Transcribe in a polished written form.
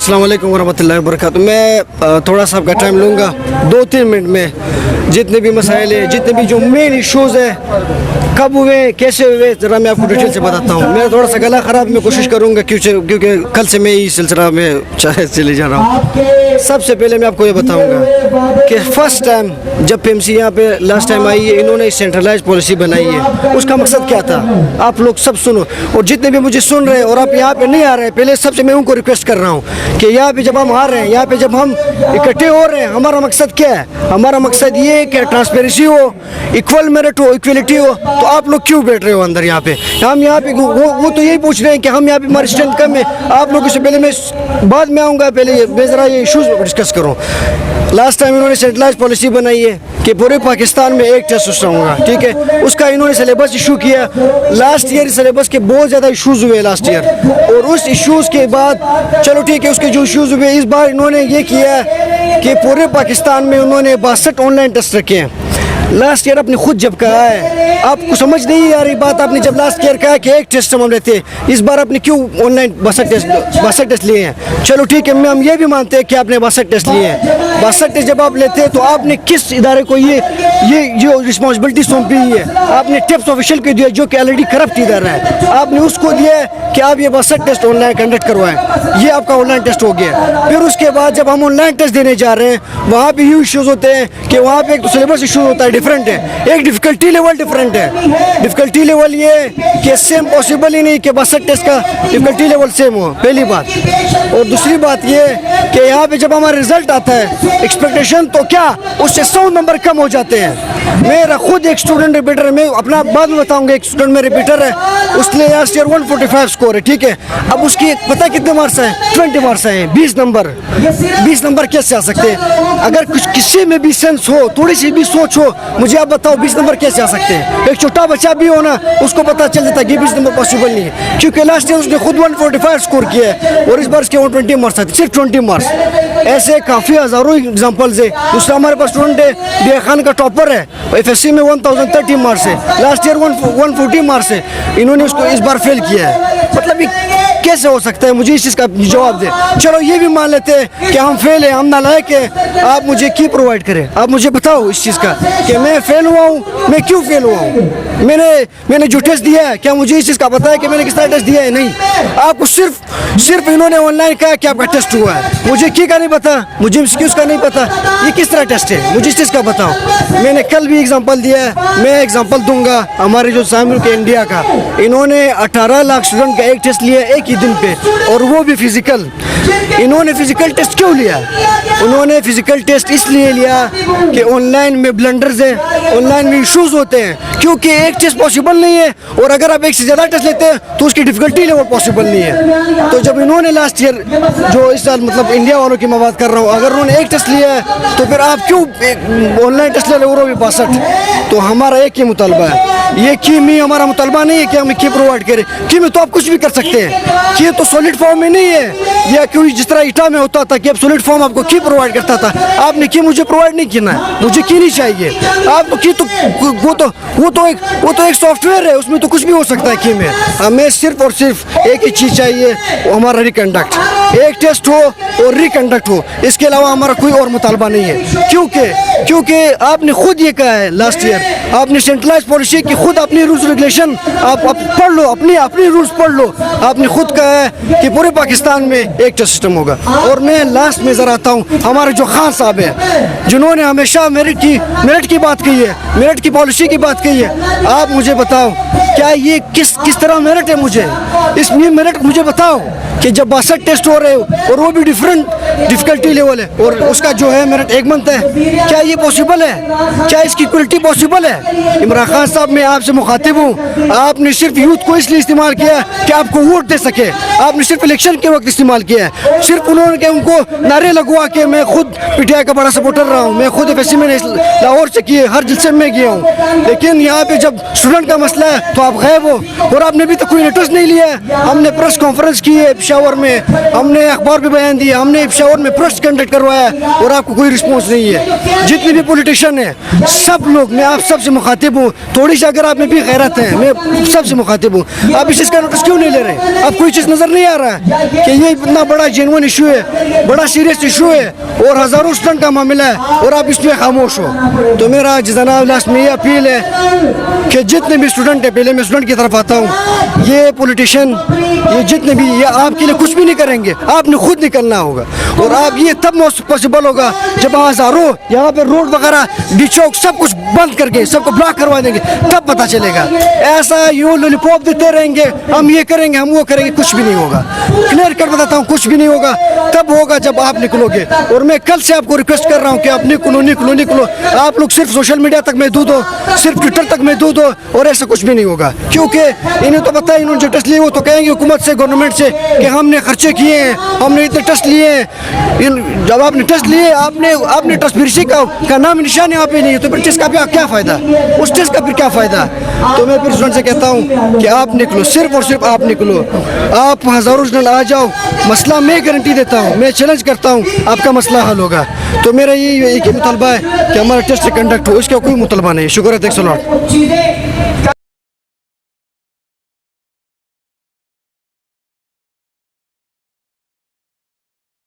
अस्सलाम वालेकुम वरहमतुल्लाहि वबरकातुहू। मैं थोड़ा सा आपका टाइम लूँगा, 2-3 मिनट में जितने भी मसाइल है, जितने भी जो मेन इश्यूज़ है, कब हुए, कैसे हुए, ज़रा मैं आपको डिटेल से बताता हूँ। मेरा थोड़ा सा गला ख़राब, मैं कोशिश करूँगा क्योंकि कल से मैं इस सिलसिला में चले जा रहा हूँ। सबसे पहले मैं आपको ये बताऊँगा कि फ़र्स्ट टाइम जब PMC यहाँ पे लास्ट टाइम आई है, इन्होंने सेंट्रलाइज पॉलिसी बनाई है। उसका मकसद क्या था, आप लोग सब सुनो, और जितने भी मुझे सुन रहे हैं और आप यहाँ पे नहीं आ रहे हैं, पहले सबसे मैं उनको रिक्वेस्ट कर रहा हूँ कि यहाँ पे जब हम आ रहे हैं, यहाँ पे जब हम इकट्ठे हो रहे हैं, हमारा मकसद क्या है? हमारा मकसद ये है कि ट्रांसपेरेंसी हो, इक्वल मेरिट हो, इक्वलिटी हो। तो आप लोग क्यों बैठ रहे हो अंदर यहाँ पे? हम यहाँ पे वो तो यही पूछ रहे हैं कि हम यहाँ पे हमारी स्ट्रेंथ कम है। आप लोगों से पहले मैं बाद में आऊँगा, पहले मैं ज़रा ये इशूज़ डिस्कस करूँ। लास्ट टाइम इन्होंने सेंट्रलाइज पॉलिसी बनाई है कि पूरे पाकिस्तान में एक टेस्ट सिस्टम होगा, ठीक है। उसका इन्होंने सिलेबस इशू किया। लास्ट ईयर सिलेबस के बहुत ज़्यादा इशूज़ हुए लास्ट ईयर, और उस इशूज़ के बाद चलो ठीक है, उसके जो इशूज़ हुए, इस बार इन्होंने ये किया कि पूरे पाकिस्तान में उन्होंने 62 ऑनलाइन टेस्ट रखे हैं। लास्ट ईयर आपने खुद जब कहा है, आपको समझ नहीं आ रही बात, आपने जब लास्ट ईयर कहा कि एक टेस्ट हम लेते, इस बार आपने क्यों ऑनलाइन 62 टेस्ट लिए हैं? चलो ठीक है, हम ये भी मानते हैं कि आपने 62 टेस्ट लिए हैं। 62 टेस्ट जब आप लेते हैं तो आपने किस इदारे को ये जो रिस्पॉन्सिबिलिटी सौंपी है? आपने टिप्स ऑफिशियल को दिया जो कि ऑलरेडी करप्ट इदारा है, आपने उसको दिया कि आप ये 62 टेस्ट ऑनलाइन कंडक्ट करवाएं। ये आपका ऑनलाइन टेस्ट हो गया। फिर उसके बाद जब हम ऑनलाइन टेस्ट देने जा रहे हैं, वहाँ पे ये इश्यूज़ होते हैं कि वहाँ पे एक तो सिलेबस इशू होता है, डिफरेंट है, एक डिफ़िकल्टी लेवल डिफरेंट है। डिफ़िकल्टी लेवल ये कि सेम पॉसिबल ही नहीं कि 62 टेस्ट का डिफ़िकल्टी लेवल सेम हो, पहली बात। और दूसरी बात ये कि यहाँ पे जब हमारा रिजल्ट आता है, एक्सपेक्टेशन तो क्या उससे 100 नंबर कम हो जाते हैं। मेरा खुद एक स्टूडेंट रिपीटर है, मैं अपना बाद में बताऊँगा, एक स्टूडेंट में रिपीटर है, उसने लास्ट ईयर 145 स्कोर है, ठीक है। अब उसकी पता कितने मार्क्स हैं? 20 मार्क्स हैं, 20 नंबर। 20 नंबर कैसे आ सकते हैं? अगर कुछ किसी में भी सेंस हो, थोड़ी सी भी सोच हो, मुझे आप बताओ 20 नंबर कैसे आ सकते हैं? एक छोटा बच्चा भी हो ना, उसको पता चल जाता है कि 20 नंबर पॉसिबल नहीं है, क्योंकि लास्ट ईयर उसने खुद 145 स्कोर किया है और इस बार उसके 120 मार्क्स आते, सिर्फ 20 मार्क्स। ऐसे काफ़ी हज़ारों एग्जाम्पल्स है। दूसरा हमारे पास स्टूडेंट है, दिया खान का टॉपर है, FSC में 1030 मार्क्स है, लास्ट ईयर 140 मार्क्स है, इन्होंने उसको इस बार फेल किया है। मतलब कैसे हो सकता है? मुझे इस चीज़ का जवाब दे। चलो ये भी मान लेते हैं कि हम फेल हैं, हम नालायक हैं, आप मुझे की प्रोवाइड करें? आप मुझे बताओ इस चीज़ का कि मैं फेल हुआ हूँ, मैं क्यों फेल हुआ हूँ? मैंने जो टेस्ट दिया है, क्या मुझे इस चीज़ का पता है कि मैंने किस तरह टेस्ट दिया है? नहीं। आपको सिर्फ इन्होंने ऑनलाइन कहा कि आपका टेस्ट हुआ है, मुझे की का नहीं पता, मुझे MCQs का नहीं पता, ये किस तरह टेस्ट है? मुझे इस चीज़ का बताओ। मैंने कल भी एग्जाम्पल दिया है, मैं एग्जाम्पल दूंगा हमारे जो सामने के इंडिया का, इन्होंने 18 लाख स्टूडेंट का एक टेस्ट लिया एक ही दिन पे, और वो भी फिजिकल। इन्होंने फिजिकल टेस्ट क्यों लिया? उन्होंने फिजिकल टेस्ट इसलिए लिया कि ऑनलाइन में ब्लंडर्स हैं, ऑनलाइन में इश्यूज होते हैं, क्योंकि एक टेस्ट पॉसिबल नहीं है, और अगर आप एक से ज़्यादा टेस्ट लेते हैं तो उसकी डिफ़िकल्टी लेवल पॉसिबल नहीं है। तो जब इन्होंने लास्ट ईयर, जो इस साल मतलब इंडिया वालों की मैं बात कर रहा हूँ, अगर उन्होंने एक टेस्ट लिया है तो फिर आप क्यों ऑनलाइन टेस्ट ले रहे हो, वो भी 62? तो हमारा एक ही मुतालबा है, ये की में हमारा मुतालबा नहीं है कि हमें की प्रोवाइड करें। की में तो आप कुछ भी कर सकते हैं, की तो सॉलिड फॉर्म में नहीं है, या क्यों जिस तरह ईटा में होता था कि अब सॉलिड फॉर्म आपको की प्रोवाइड करता था, आपने की मुझे प्रोवाइड नहीं किया है, मुझे की नहीं चाहिए। आपको की तो वो तो एक सॉफ्टवेयर है, उसमें तो कुछ भी हो सकता है की में। हमें सिर्फ और सिर्फ एक ही चीज़ चाहिए, हमारा रिकंडक्ट, एक टेस्ट हो और रिकंडक्ट हो, इसके अलावा हमारा कोई और मुतालबा नहीं है। क्योंकि आपने खुद ये कहा है लास्ट ईयर, आपने सेंट्रलाइज पॉलिसी की खुद अपनी रूल्स रेगुलेशन आप पढ़ लो, अपनी रूल्स पढ़ लो। आपने खुद कहा है कि पूरे पाकिस्तान में एक टेस्ट सिस्टम होगा। और मैं लास्ट में ज़रा आता हूँ, हमारे जो खान साहब हैं, जिन्होंने हमेशा मेरिट की बात कही है, मेरिट की पॉलिसी की बात कही है, आप मुझे बताओ क्या ये किस तरह मेरिट है? मुझे इसमें मेरिट मुझे बताओ कि जब 62 टेस्ट हो रहे हो और वो भी डिफरेंट डिफ़िकल्टी लेवल है, और उसका जो है मेरिट 1 मंथ है, क्या ये पॉसिबल है? क्या इसकी इक्वलिटी पॉसिबल है? इमरान खान साहब, मैं आपसे मुखातिब हूँ, आपने सिर्फ यूथ को इसलिए इस्तेमाल किया कि आपको वोट दे सके, आपने सिर्फ इलेक्शन के वक्त इस्तेमाल किया है, सिर्फ उन्होंने उनको नारे लगवा के, मैं खुद PTI का बड़ा सपोर्टर रहा हूँ, मैं खुद FSC में लाहौर से किए, हर जलसे में गया हूँ, लेकिन यहाँ पे जब जब स्टूडेंट का मसला है तो आप गायब हो, और आपने अभी तक कोई नोटिस नहीं लिया है। हमने प्रेस कॉन्फ्रेंस की है पेशावर में, हमने अखबार भी बयान दिया, हमने पेशावर में प्रेस कंडक्ट करवाया, और आपको कोई रिस्पॉन्स नहीं है। जितने भी पॉलिटिशियन हैं सब लोग, मैं आप सबसे मुखातिब हूँ, थोड़ी सी अगर आप में भी गैरत है, मैं सबसे मुखातिब हूँ, आप इस चीज़ का नोटिस क्यों नहीं ले रहे? आप कोई चीज़ नज़र नहीं आ रहा है कि ये इतना बड़ा जेन्युइन इशू है, बड़ा सीरियस इशू है, और हज़ारों स्टूडेंट का मामला है, और आप इसमें खामोश हो। तो मेरा जनाब लास्ट में ये अपील है कि जितने भी स्टूडेंट हैं, पहले मैं स्टूडेंट की तरफ आता हूँ, ये पॉलिटिशियन ये जितने भी, ये आपके लिए कुछ भी नहीं करेंगे, आपने खुद निकलना होगा, और आप ये तब पॉसिबल होगा जब हज़ारों यहाँ पे रोड वगैरह डी चौक सब कुछ बंद करके सबको ब्लॉक करवा देंगे, तब पता चलेगा। ऐसा यूँ लॉलीपॉप देते रहेंगे, हम ये करेंगे हम वो करेंगे, कुछ भी नहीं होगा। क्लियर कर बताता हूँ, कुछ भी नहीं होगा। तब होगा जब आप निकलोगे, और मैं कल से आपको रिक्वेस्ट कर रहा हूँ कि आप निकलो निकलो निकलो। आप लोग सिर्फ सोशल मीडिया तक महदूद हो, सिर्फ ट्विटर तक महदूद हो, और ऐसा कुछ भी नहीं होगा, क्योंकि इन्हें तो पता है, इन्होंने जो टेस्ट लिए वो तो कहेंगे हुकूमत से, गवर्नमेंट से, कि हमने खर्चे किए हैं, हमने इतने टेस्ट लिए हैं। जब आपने टेस्ट लिए, आपने टेस्ट फिर का नाम निशान यहाँ पे नहीं है, तो फिर टेस्ट का क्या फ़ायदा? उस टेस्ट का फिर क्या फ़ायदा? तो मैं फिर स्टूडेंट से कहता हूँ कि आप निकलो, सिर्फ और सिर्फ आप निकलो, आप हज़ारों स्टूडेंट आ जाओ। मसला मैं गारंटी देता हूँ, मैं चैलेंज करता हूँ, आपका मसला हल होगा। तो मेरा ये एक ही मुतलबा है कि हमारा टेस्ट कंडक्ट हो, इसका कोई मुतलबा नहीं। शुक्र है, थैंक्स अ लॉट।